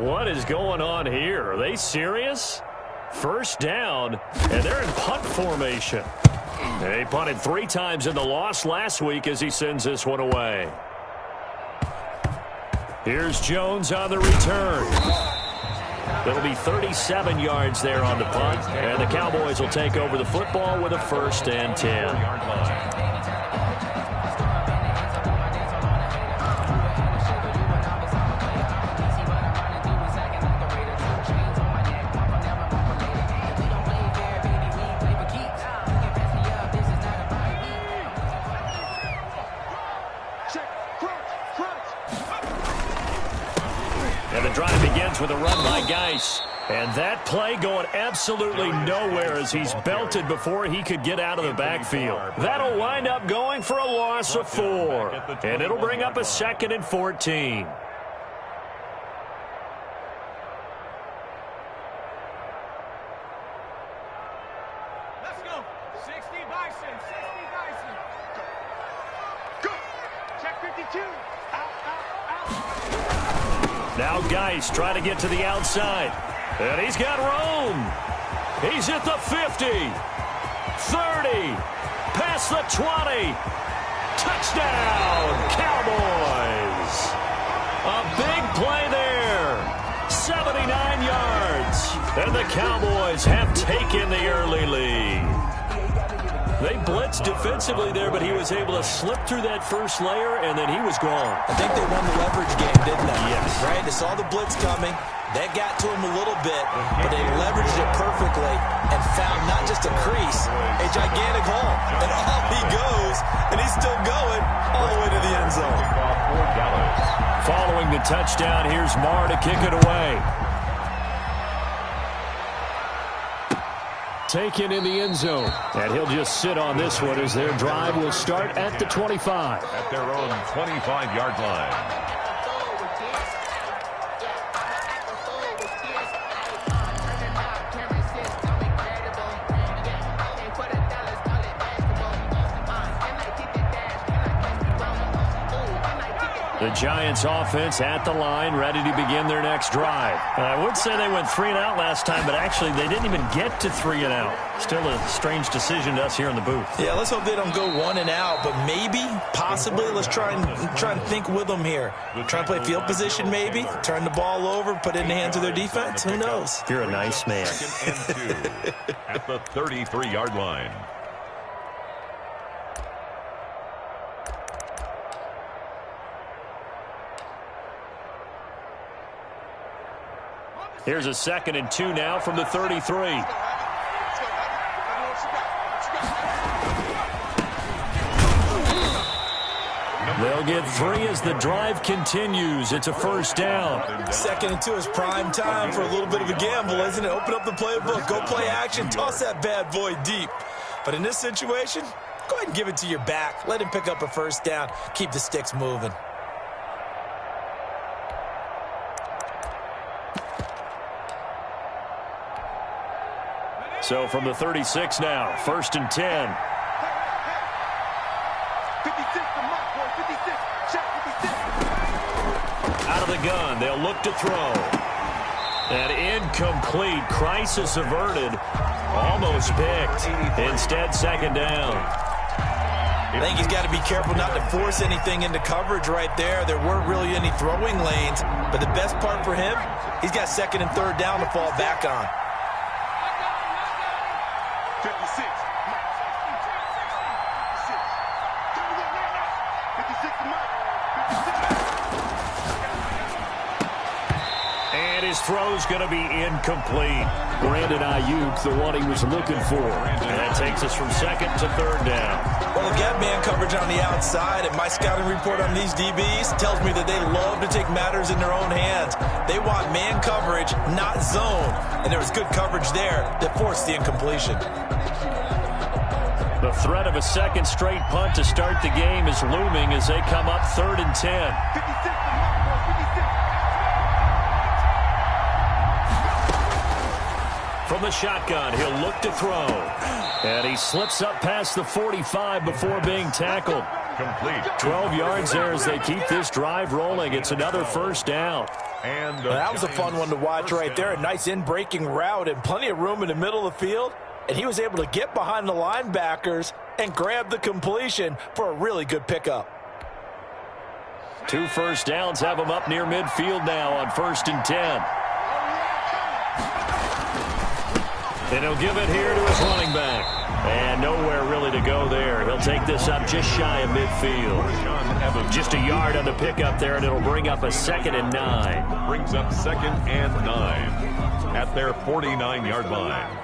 What is going on here? Are they serious? First down, and they're in punt formation. He punted 3 times in the loss last week as he sends this one away. Here's Jones on the return. It'll be 37 yards there on the punt, and the Cowboys will take over the football with a 1st and 10. And the drive begins with a run by Geis. And that play going absolutely nowhere as he's belted before he could get out of the backfield. That'll wind up going for a loss of 4. And it'll bring up a 2nd and 14. Let's go. 60 Bison. 60 Bison. Go. Check 52. Out. Now Geis trying to get to the outside. And he's got room. He's at the 50. 30. Past the 20. Touchdown, Cowboys. A big play there. 79 yards. And the Cowboys have taken the early lead. They blitzed defensively there, but he was able to slip through that first layer, and then he was gone. I think they won the leverage game, didn't they? Yes. Right? They saw the blitz coming. That got to him a little bit, but they leveraged it perfectly and found not just a crease, a gigantic hole. And off he goes, and he's still going all the way to the end zone. Following the touchdown, here's Marr to kick it away. Taken in the end zone. And he'll just sit on this one as their drive will start at the 25. At their own 25-yard line. The Giants offense at the line, ready to begin their next drive. And I would say they went 3 and out last time, but actually they didn't even get to 3 and out. Still a strange decision to us here in the booth. Yeah, let's hope they don't go 1 and out, but maybe, possibly, let's try and think with them here. Try and play field position maybe, turn the ball over, put it in the hands of their defense. Who knows? You're a nice man. 2nd and 2 at the 33-yard line. Here's a 2nd and 2 now from the 33. They'll get 3 as the drive continues. It's a 1st down. 2nd and 2 is prime time for a little bit of a gamble, isn't it? Open up the playbook, go play action, toss that bad boy deep. But in this situation, go ahead and give it to your back. Let him pick up a 1st down. Keep the sticks moving. So from the 36 now, 1st and 10. 56, the mark, boy. 56. Check 56. Out of the gun, they'll look to throw. An incomplete, crisis averted, almost picked. Instead, 2nd down. I think he's got to be careful not to force anything into coverage right there. There weren't really any throwing lanes, but the best part for him, he's got 2nd and 3rd down to fall back on. 56. And his throw's going to be incomplete. Brandon Ayuk, the one he was looking for. And that takes us from 2nd to 3rd down. Well, they've got man coverage on the outside, and my scouting report on these DBs tells me that they love to take matters in their own hands. They want man coverage, not zone. And there was good coverage there that forced the incompletion. The threat of a 2nd straight punt to start the game is looming as they come up 3rd and 10. 56, the mark, boy. 56. From the shotgun, he'll look to throw. And he slips up past the 45 before being tackled. Complete. 12 yards there as they keep this drive rolling. It's another 1st down. And that was a fun one to watch right there. A nice in-breaking route and plenty of room in the middle of the field. And he was able to get behind the linebackers and grab the completion for a really good pickup. 2 first downs have him up near midfield now on 1st and 10. And he'll give it here to his running back. And nowhere really to go there. He'll take this up just shy of midfield. Just a yard on the pickup there, and it'll bring up a 2nd and 9. Brings up 2nd and 9 at their 49-yard line.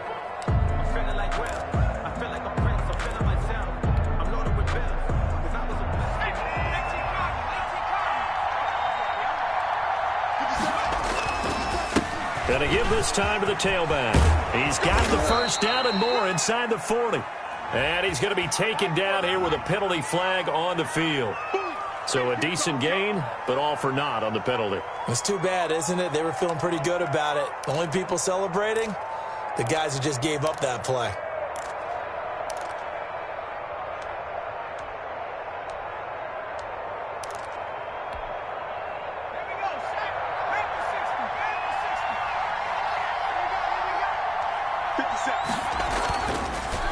Going to give this time to the tailback. He's got the first down and more inside the 40. And he's going to be taken down here with a penalty flag on the field. So a decent gain, but all for naught on the penalty. It's too bad, isn't it? They were feeling pretty good about it. The only people celebrating, the guys who just gave up that play.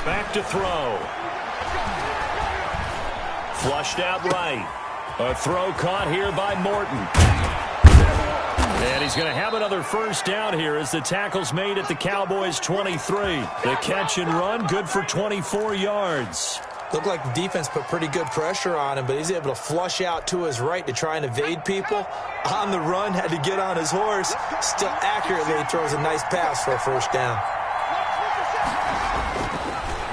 Back to throw. Flushed out right. A throw caught here by Morton. And he's going to have another first down here as the tackle's made at the Cowboys' 23. The catch and run, good for 24 yards. Looked like the defense put pretty good pressure on him, but he's able to flush out to his right to try and evade people. On the run, had to get on his horse. Still accurately throws a nice pass for a first down.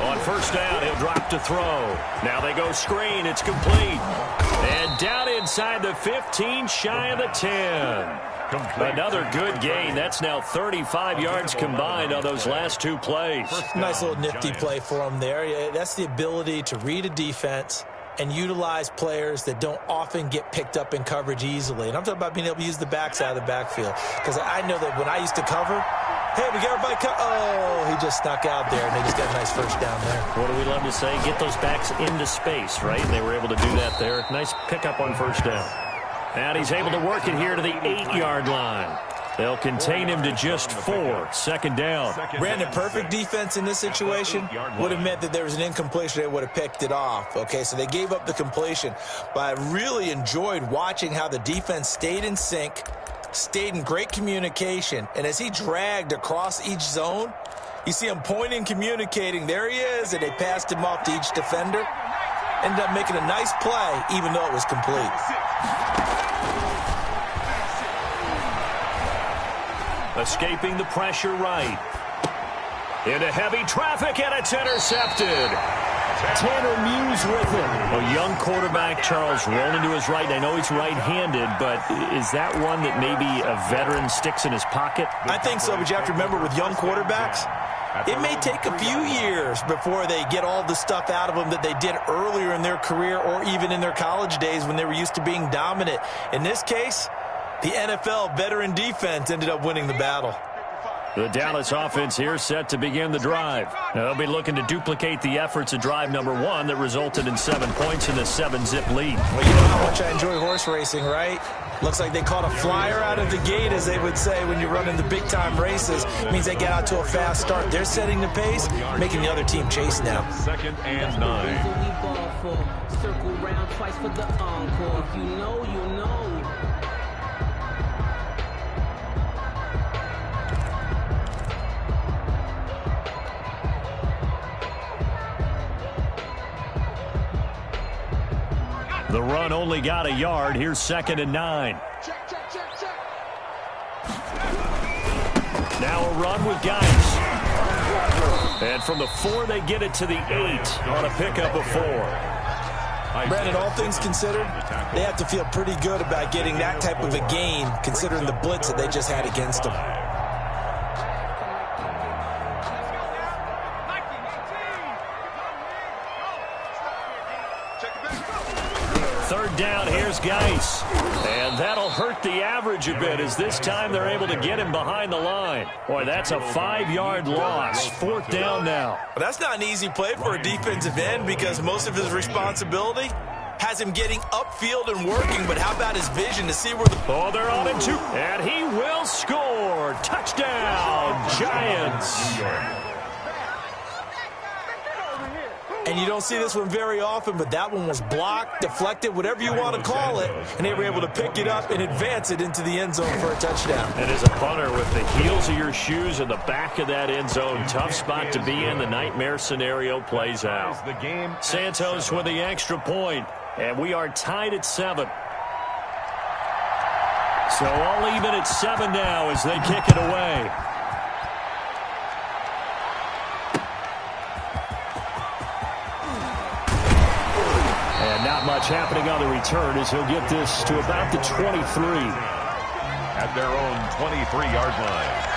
On first down, he'll drop to throw. Now they go screen. It's complete. And down inside the 15, shy of the 10. Another good gain. That's now 35 yards combined on those last 2 plays. Nice little nifty play for him there. That's the ability to read a defense and utilize players that don't often get picked up in coverage easily. And I'm talking about being able to use the backside of the backfield. Because I know that when I used to cover, hey, we got everybody oh, he just snuck out there, and they just got a nice first down there. What do we love to say? Get those backs into space, right? And they were able to do that there. Nice pickup on first down. And he's able to work it here to the 8-yard line. They'll contain him to just 4. Second down. Brandon, perfect defense in this situation would have meant that there was an incompletion. They would have picked it off. Okay, so they gave up the completion. But I really enjoyed watching how the defense stayed in sync, stayed in great communication, and as he dragged across each zone, you see him pointing, communicating. There he is, and they passed him off to each defender. Ended up making a nice play, even though it was complete. Escaping the pressure right. Into heavy traffic, and it's intercepted. Tanner Muse with him. A young quarterback, Charles, rolling to his right. I know he's right-handed, but is that one that maybe a veteran sticks in his pocket? I think so, but you have to remember with young quarterbacks, it may take a few years before they get all the stuff out of them that they did earlier in their career or even in their college days when they were used to being dominant. In this case, the NFL veteran defense ended up winning the battle. The Dallas offense here set to begin the drive. Now they'll be looking to duplicate the efforts of drive number 1 that resulted in 7 points in the 7-zip lead. Well, you know how much I enjoy horse racing, right? Looks like they caught a flyer out of the gate, as they would say when you're running the big-time races. It means they get out to a fast start. They're setting the pace, making the other team chase now. 2nd and 9. Circle round twice for the encore. If you know, you know. The run only got a yard. Here's 2nd and 9. Now a run with Geis. And from the 4, they get it to the 8 on a pickup of 4. Brandon, all things considered, they have to feel pretty good about getting that type of a gain, considering the blitz that they just had against them. Third down, here's Geis. And that'll hurt the average a bit as this time they're able to get him behind the line. Boy, that's a 5-yard loss. 4th down now. But that's not an easy play for a defensive end because most of his responsibility has him getting upfield and working, but how about his vision to see where the... Oh, they're on him too. And he will score. Touchdown, Giants. And you don't see this one very often, but that one was blocked, deflected, whatever you want to call it, and they were able to pick it up and advance it into the end zone for a touchdown. And as a punter, with the heels of your shoes in the back of that end zone, tough spot to be in. The nightmare scenario plays out. Santos with the extra point, and we are tied at 7. So all even at 7 now as they kick it away. And not much happening on the return as he'll get this to about the 23. At their own 23-yard line.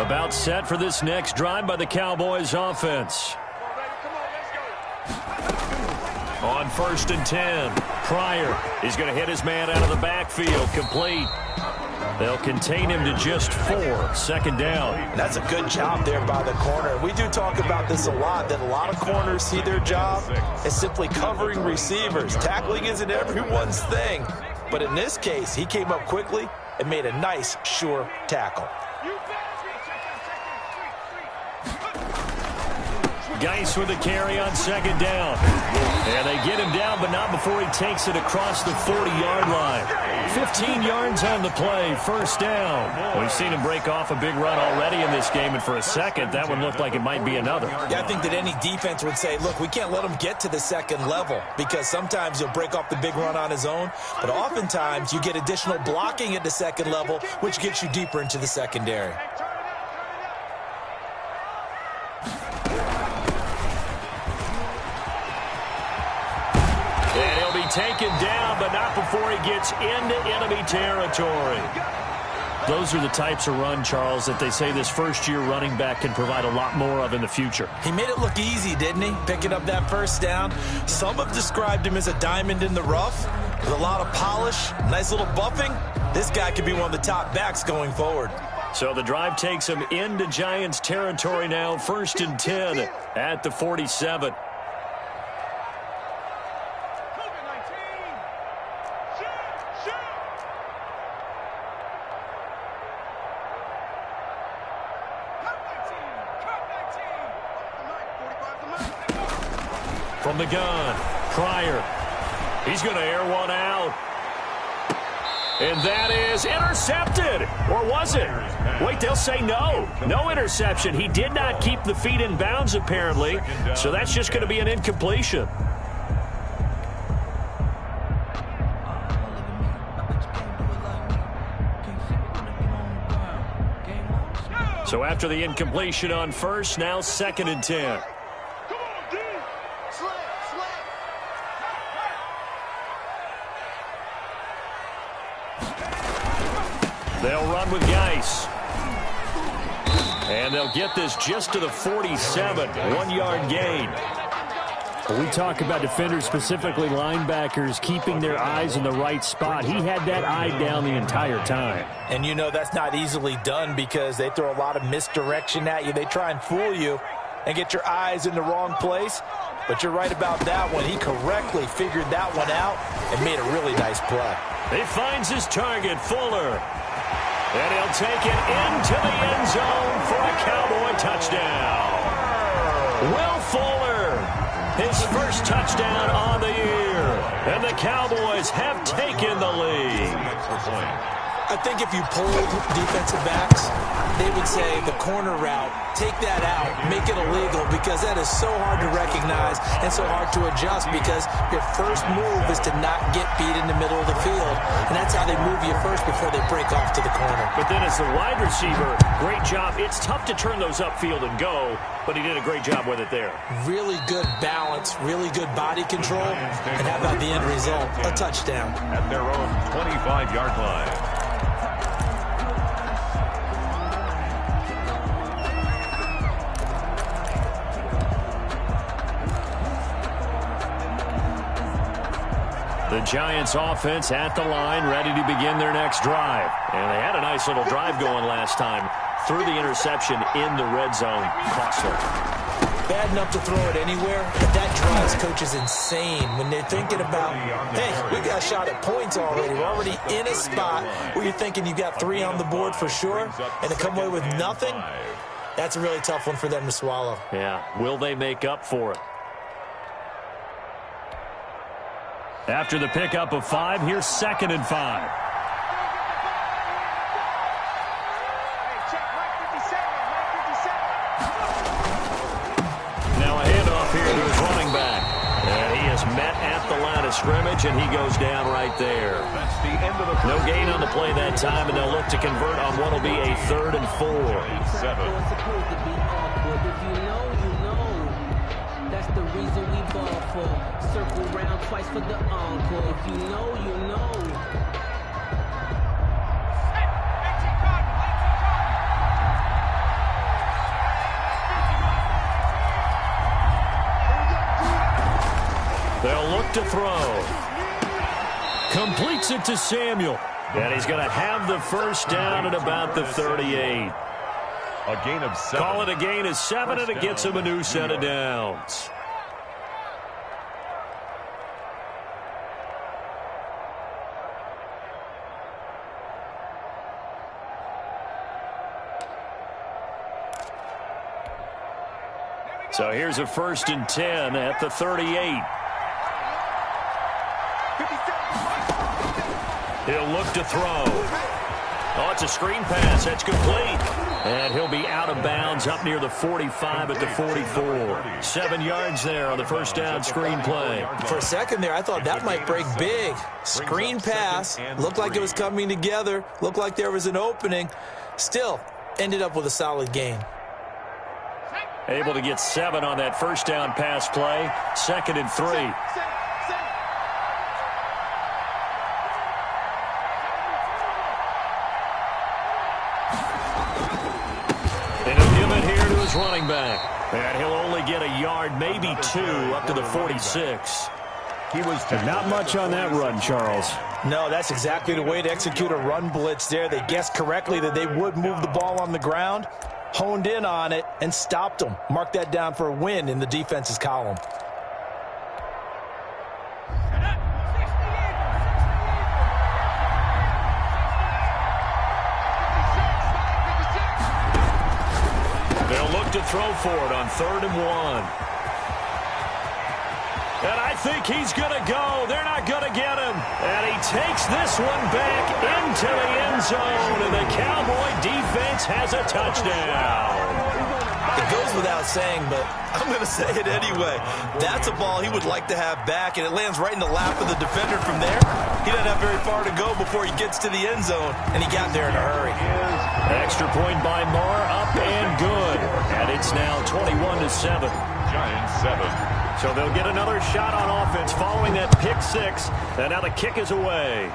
About set for this next drive by the Cowboys offense. On 1st and 10, Pryor. He's going to hit his man out of the backfield. Complete. They'll contain him to just 4. 2nd down. That's a good job there by the corner. We do talk about this a lot, that a lot of corners see their job as simply covering receivers. Tackling isn't everyone's thing. But in this case, he came up quickly and made a nice, sure tackle. Geis with the carry on 2nd down. And they get him down, but not before he takes it across the 40-yard line. 15 yards on the play, 1st down. We've seen him break off a big run already in this game, and for a second, that one looked like it might be another. Yeah, I think that any defense would say, look, we can't let him get to the 2nd level, because sometimes he'll break off the big run on his own, but oftentimes you get additional blocking at the 2nd level, which gets you deeper into the secondary. Taken down, but not before he gets into enemy territory. Those are the types of run, Charles, that they say this first-year running back can provide a lot more of in the future. He made it look easy, didn't he? Picking up that 1st down. Some have described him as a diamond in the rough with a lot of polish, nice little buffing. This guy could be one of the top backs going forward. So the drive takes him into Giants territory now, 1st and 10 at the 47. From the gun, Pryor. He's going to air one out. And that is intercepted. Or was it? Wait, they'll say no. No interception. He did not keep the feet in bounds, apparently. So that's just going to be an incompletion. So after the incompletion on 1st, now 2nd and 10. They'll run with Geis. And they'll get this just to the 47. 1-yard gain. We talk about defenders, specifically linebackers, keeping their eyes in the right spot. He had that eye down the entire time. And you know that's not easily done because they throw a lot of misdirection at you. They try and fool you and get your eyes in the wrong place. But you're right about that one. He correctly figured that one out and made a really nice play. He finds his target, Fuller. And he'll take it into the end zone for a Cowboy touchdown. Will Fuller, his first touchdown on the year. And the Cowboys have taken the lead. I think if you polled defensive backs, they would say the corner route, take that out, make it illegal, because that is so hard to recognize and so hard to adjust because your first move is to not get beat in the middle of the field. And that's how they move you first before they break off to the corner. But then as the wide receiver, great job. It's tough to turn those upfield and go, but he did a great job with it there. Really good balance, really good body control. And how about the end result? A touchdown. At their own 25-yard line. The Giants offense at the line, ready to begin their next drive. And they had a nice little drive going last time. threw the interception in the red zone. Costly. Bad enough to throw it anywhere, but that drives coaches insane when they're thinking about, hey, we got a shot at points already. We're already in a spot where you're thinking you got 3 on the board for sure, and to come away with nothing, that's a really tough one for them to swallow. Yeah, will they make up for it? After the pickup of 5, here's 2nd and 5. Met at the line of scrimmage, and he goes down right there. That's the end of the no gain on the play that time, and they'll look to convert on what will be a 3rd and 4. It's supposed to be awkward. If you know, you know. That's the reason we ball for. Circle round twice for the encore. If you know, you know. They'll look to throw. Completes it to Samuel. And he's going to have the first down at about the 38. A gain of 7. Call it a gain of 7, and it gets him a new set of downs. So here's a 1st and 10 at the 38. He'll look to throw. Oh, it's a screen pass. That's complete. And he'll be out of bounds up near the 45 at the 44. 7 yards there on the first down screen play. For a second there, I thought that might break big. Screen pass. Looked like it was coming together. Looked like there was an opening. Still, ended up with a solid gain. Able to get 7 on that first down pass play. 2nd and 3. Running back, and he'll only get a yard, maybe 2, up to the 46. He was not much on that run, Charles. No, that's exactly the way to execute a run blitz there. They guessed correctly that they would move the ball on the ground, honed in on it, and stopped them. Mark that down for a win in the defense's column. To throw for it on 3rd and 1. And I think he's going to go. They're not going to get him. And he takes this one back into the end zone. And the Cowboy defense has a touchdown. It goes without saying, but I'm going to say it anyway. That's a ball he would like to have back, and it lands right in the lap of the defender from there. He doesn't have very far to go before he gets to the end zone, and he got there in a hurry. Extra point by Marr, up and good. And it's now 21-7. Giants 7. So they'll get another shot on offense following that pick 6. And now the kick is away.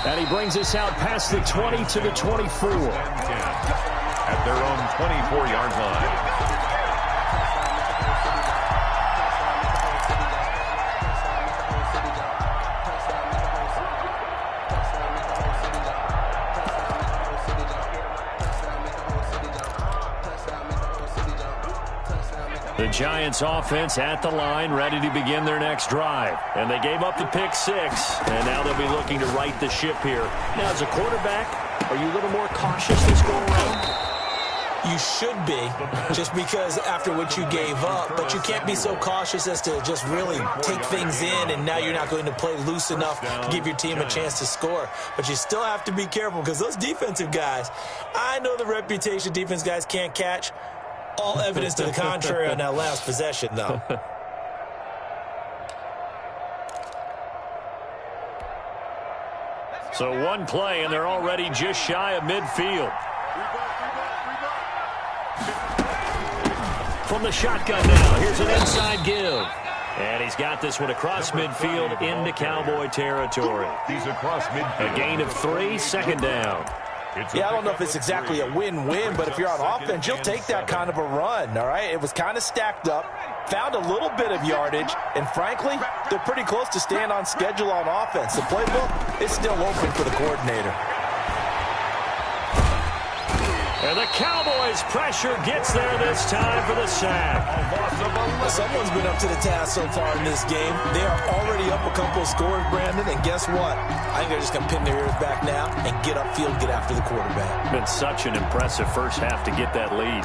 And he brings us out past the 20 to the 24. At their own 24-yard line. The Giants offense at the line, ready to begin their next drive. And they gave up the pick 6, and now they'll be looking to right the ship here. Now, as a quarterback, are you a little more cautious this go around? You should be, just because after what you gave up, but you can't be so cautious as to just really take things in, and now you're not going to play loose enough to give your team a chance to score. But you still have to be careful, because those defensive guys, I know the reputation defense guys can't catch. All evidence to the contrary on that last possession, though. So one play, and they're already just shy of midfield. From the shotgun now, here's an inside give. And he's got this one across midfield into Cowboy territory. He's across midfield. A gain of 3, 2nd down. Yeah, I don't know if it's exactly a win-win, but if you're on offense, you'll take that kind of a run, all right? It was kind of stacked up, found a little bit of yardage, and frankly, they're pretty close to staying on schedule on offense. The playbook is still open for the coordinator. And the Cowboys' pressure gets there this time for the sack. Someone's been up to the task so far in this game. They are already up a couple of scores, Brandon, and guess what? I think they're just going to pin their ears back now and get upfield, get after the quarterback. Been such an impressive first half to get that lead.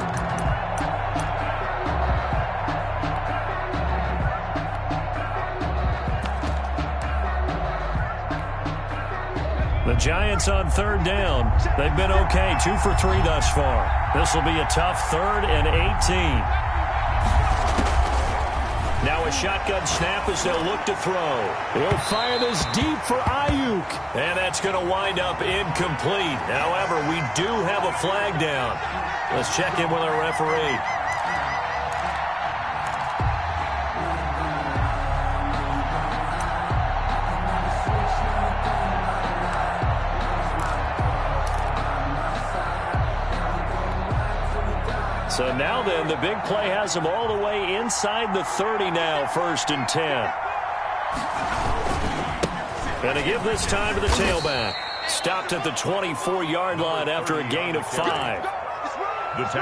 The Giants on third down. They've been okay, 2 for 3 thus far. This will be a tough 3rd and 18. Now a shotgun snap as they'll look to throw. He'll fire this deep for Ayuk. And that's going to wind up incomplete. However, we do have a flag down. Let's check in with our referee. So now then, the big play has them all the way inside the 30 now, 1st and 10. And to give this time to the tailback. Stopped at the 24-yard line after a gain of 5.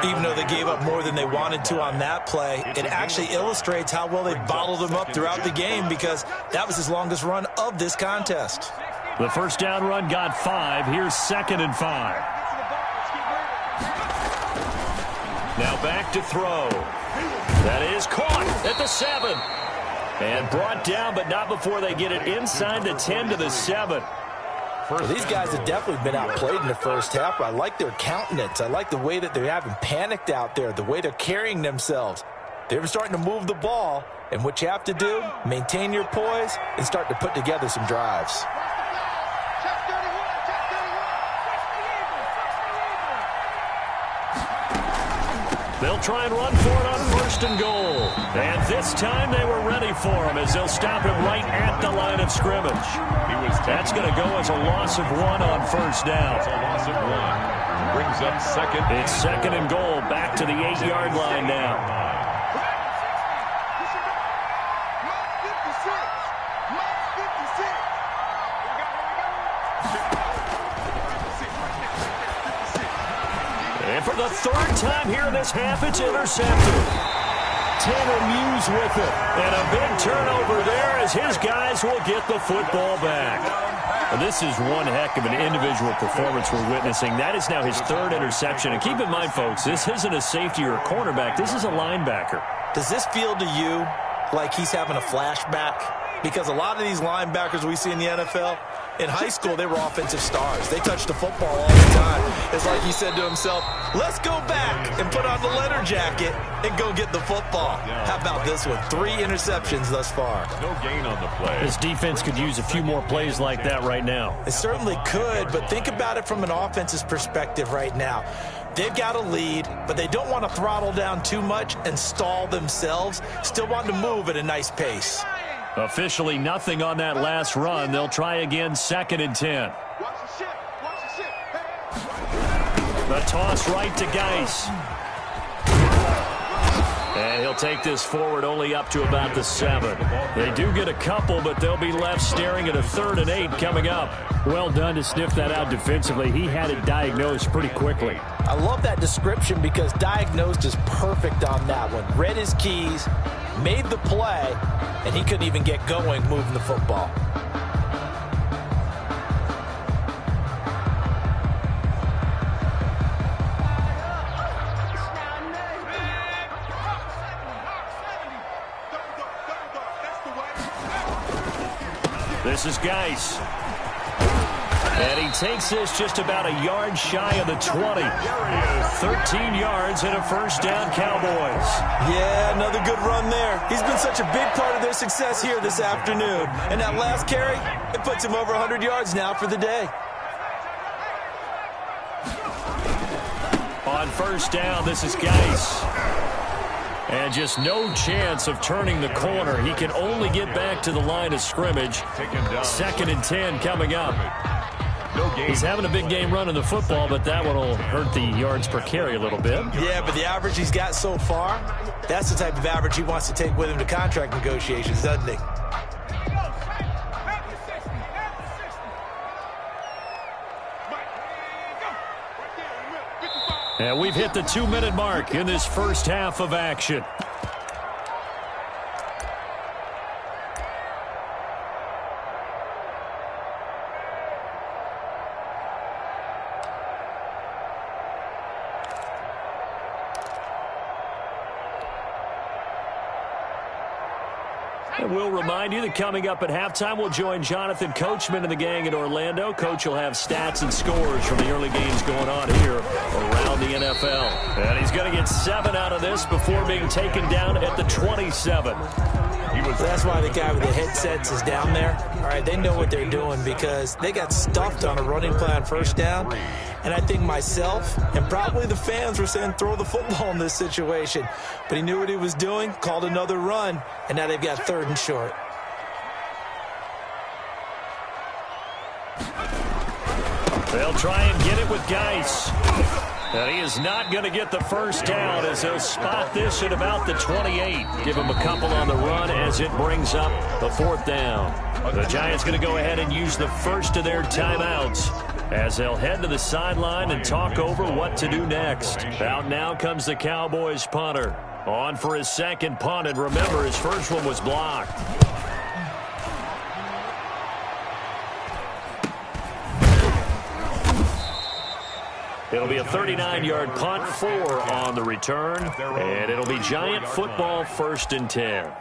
Even though they gave up more than they wanted to on that play, it actually illustrates how well they bottled them up throughout the game because that was his longest run of this contest. The first down run got 5. Here's 2nd and 5. Now back to throw. That is caught at the 7. And brought down, but not before they get it inside the 10 to the 7. Well, these guys have definitely been outplayed in the first half. I like their countenance. I like the way that they're having panicked out there, the way they're carrying themselves. They're starting to move the ball, and what you have to do, maintain your poise and start to put together some drives. They'll try and run for it on 1st and goal. And this time they were ready for him as they'll stop him right at the line of scrimmage. That's going to go as a loss of 1 on 1st down. It's a loss of 1. Brings up 2nd. It's 2nd and goal, back to the 8-yard line now. And for the 3rd time here in this half, it's intercepted. Tanner Muse with it. And a big turnover there as his guys will get the football back. And this is one heck of an individual performance we're witnessing. That is now his 3rd interception. And keep in mind, folks, this isn't a safety or a cornerback. This is a linebacker. Does this feel to you like he's having a flashback? Because a lot of these linebackers we see in the NFL, in high school, they were offensive stars. They touched the football all the time. It's like he said to himself, let's go back and put on the leather jacket and go get the football. How about this one? 3 interceptions thus far. No gain on the play. This defense could use a few more plays like that right now. It certainly could, but think about it from an offense's perspective right now. They've got a lead, but they don't want to throttle down too much and stall themselves. Still want to move at a nice pace. Officially nothing on that last run. They'll try again, 2nd and 10. The toss right to Geis. And he'll take this forward only up to about the 7. They do get a couple, but they'll be left staring at a 3rd and 8 coming up. Well done to sniff that out defensively. He had it diagnosed pretty quickly. I love that description because diagnosed is perfect on that one. Read his keys, made the play, and he couldn't even get going moving the football. This is Geis. And he takes this just about a yard shy of the 20. 13 yards and a 1st down, Cowboys. Yeah, another good run there. He's been such a big part of their success here this afternoon. And that last carry, it puts him over 100 yards now for the day. On 1st down, this is Geis. And just no chance of turning the corner. He can only get back to the line of scrimmage. 2nd and 10 coming up. No gain. He's having a big game running the football, but that one will hurt the yards per carry a little bit. Yeah, but the average he's got so far, that's the type of average he wants to take with him to contract negotiations, doesn't he? And we've hit the 2-minute mark in this first half of action. And we'll remind you that coming up at halftime, we'll join Jonathan Coachman and the gang in Orlando. Coach will have stats and scores from the early games going on here around the NFL. And he's going to get 7 out of this before being taken down at the 27. That's why the guy with the headsets is down there. All right, they know what they're doing because they got stuffed on a running play on first down. And I think myself and probably the fans were saying throw the football in this situation. But he knew what he was doing, called another run, and now they've got 3rd and short. They'll try and get it with Geis. And he is not going to get the first down as they'll spot this at about the 28. Give him a couple on the run as it brings up the 4th down. The Giants going to go ahead and use the first of their timeouts as they'll head to the sideline and talk over what to do next. Out now comes the Cowboys punter. On for his second punt, and remember, his first one was blocked. It'll be a 39-yard punt, 4 on the return, and it'll be Giant football 1st and 10.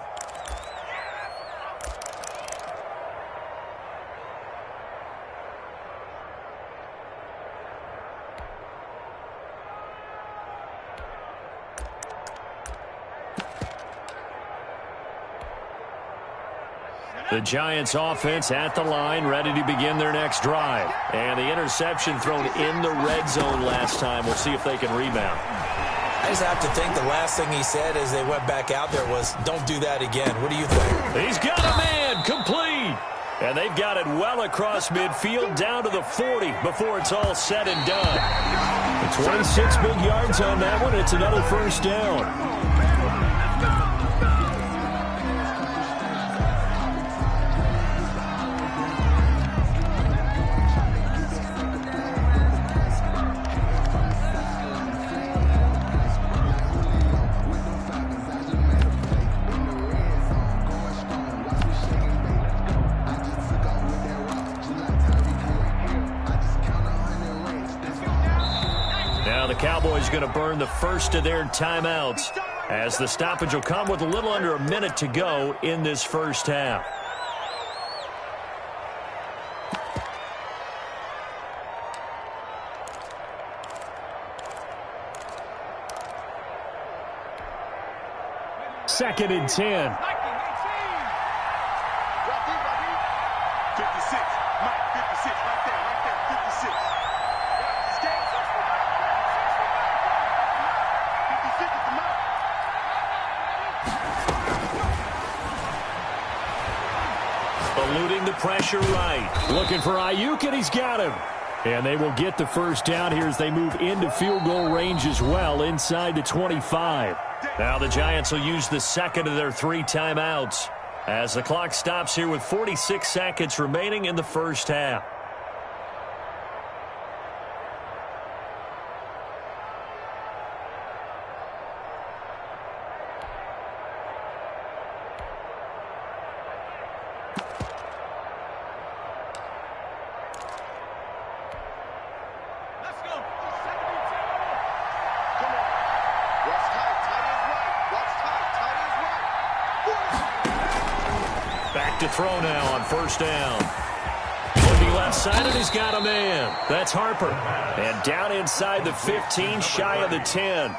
The Giants offense at the line, ready to begin their next drive. And the interception thrown in the red zone last time. We'll see if they can rebound. I just have to think the last thing he said as they went back out there was, don't do that again. What do you think? He's got a man, complete. And they've got it well across midfield down to the 40 before it's all said and done. 26 big yards on that one. It's another first down. Cowboys going to burn the first of their timeouts as the stoppage will come with a little under a minute to go in this first half. Second and 10. 56. Mike, 56. Right there. 56. 56 at the mark. Eluding the pressure right. Looking for Ayuk, and he's got him. And they will get the first down here as they move into field goal range as well inside the 25. Now the Giants will use the second of their 3 timeouts as the clock stops here with 46 seconds remaining in the first half. Back to throw now on first down. Looking left side, and he's got a man. That's Harper. And down inside the 15, shy of the 10.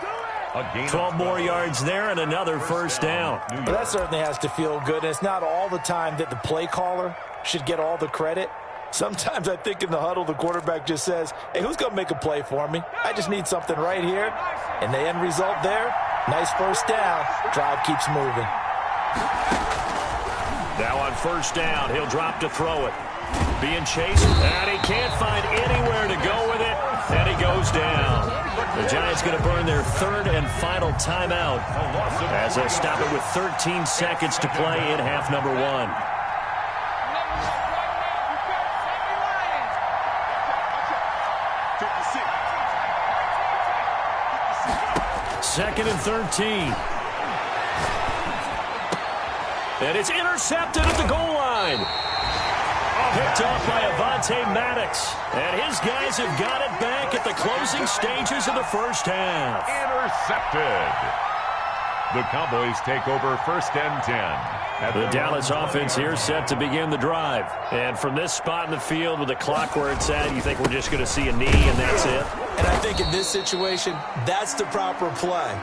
12 more yards there and another first down. Well, that certainly has to feel good. It's not all the time that the play caller should get all the credit. Sometimes I think in the huddle, the quarterback just says, hey, who's going to make a play for me? I just need something right here. And the end result there, nice first down. Drive keeps moving. Now on first down, he'll drop to throw it. being chased, and he can't find anywhere to go with it, and he goes down. The Giants going to burn their third and final timeout as they'll stop it with 13 seconds to play in half number one. Second and 13. And it's intercepted at the goal line. Picked off by Avonte Maddox. And his guys have got it back at the closing stages of the first half. Intercepted. The Cowboys take over first and 10. The Dallas offense here set to begin the drive. And from this spot in the field with the clock where it's at, you think we're just going to see a knee and that's it? And I think in this situation, that's the proper play.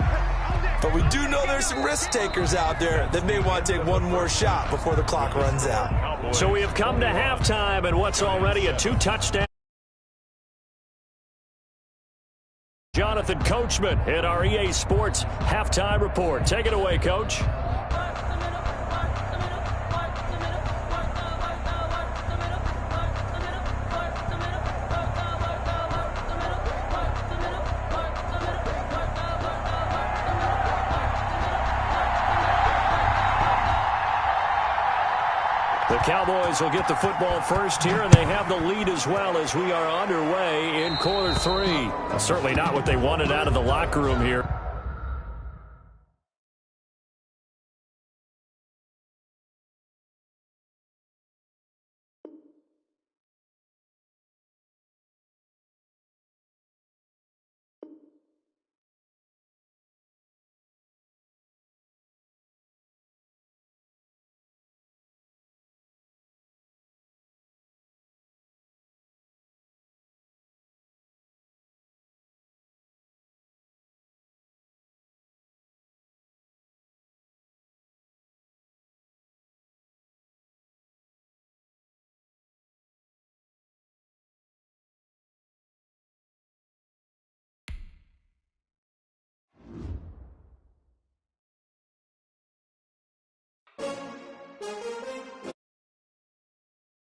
But we do know there's some risk takers out there that may want to take one more shot before the clock runs out. So we have come to halftime and what's already a 2-touchdown. Jonathan Coachman at our EA Sports halftime report. Take it away, Coach. The Cowboys will get the football first here, and they have the lead as well as we are underway in quarter three. Certainly not what they wanted out of the locker room here.